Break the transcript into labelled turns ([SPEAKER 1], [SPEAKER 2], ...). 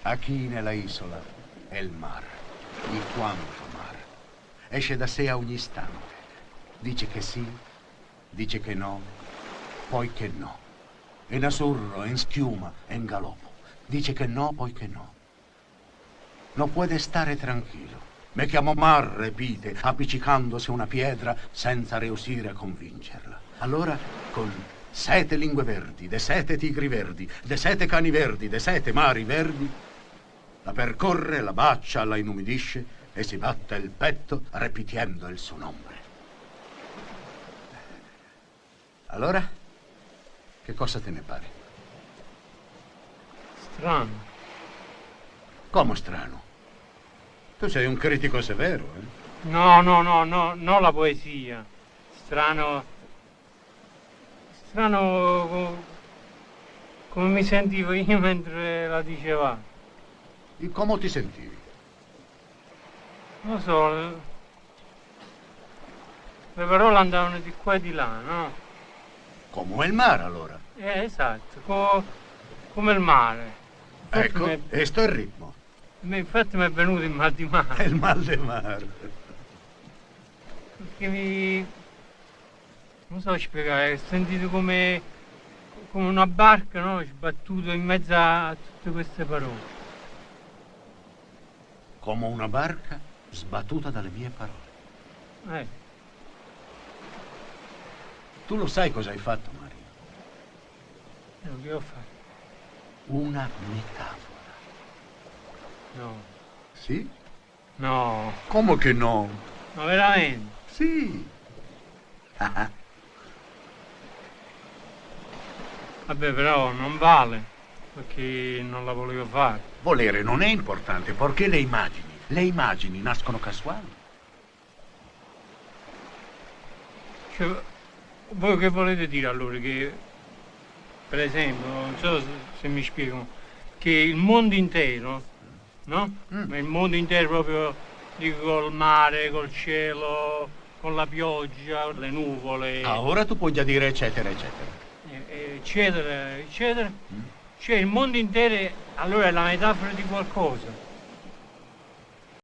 [SPEAKER 1] Aquí nella isola è il mar, il quanto mar. Esce da sé a ogni istante. Dice che sì, dice che no, poi che no. En azzurro, en schiuma, en galoppo. Dice che no, poi che no. No puede stare tranquillo. Me chiamo mar, repite, appiccicandosi a una pietra senza riuscire a convincerla. Allora, con 7 lingue verdi, de 7 tigri verdi, de 7 cani verdi, de 7 mari verdi, la percorre, la bacia, la inumidisce e si batte il petto ripetendo il suo nome. Allora, che cosa te ne pare?
[SPEAKER 2] Strano.
[SPEAKER 1] Come strano? Tu sei un critico severo, eh?
[SPEAKER 2] No, non la poesia. Strano come mi sentivo io mentre la diceva.
[SPEAKER 1] E come ti sentivi?
[SPEAKER 2] Non lo so, le parole andavano di qua e di là, no?
[SPEAKER 1] Come il mare, allora.
[SPEAKER 2] Esatto, come il mare. Infatti
[SPEAKER 1] Ecco, e sto è il ritmo.
[SPEAKER 2] Infatti mi è venuto il mal di mare.
[SPEAKER 1] È il mal di mare.
[SPEAKER 2] Perché non so spiegare, ho sentito come una barca, no? Sbattuto in mezzo a tutte queste parole.
[SPEAKER 1] Come una barca sbattuta dalle mie parole. Tu lo sai cosa hai fatto, Mario?
[SPEAKER 2] Che ho fatto?
[SPEAKER 1] Una metafora.
[SPEAKER 2] No.
[SPEAKER 1] Sì?
[SPEAKER 2] No.
[SPEAKER 1] Come che no?
[SPEAKER 2] Ma veramente?
[SPEAKER 1] Sì.
[SPEAKER 2] Vabbè, però non vale, perché non la volevo fare.
[SPEAKER 1] Volere non è importante, perché le immagini nascono casuali.
[SPEAKER 2] Cioè, voi che volete dire allora? Che, per esempio, non so se mi spiego, che il mondo intero, no? Ma il mondo intero proprio, dico, col mare, col cielo, con la pioggia, le nuvole.
[SPEAKER 1] Ora tu puoi già dire eccetera, eccetera.
[SPEAKER 2] Eccetera, eccetera. Cioè il mondo intero allora è la metafora di qualcosa.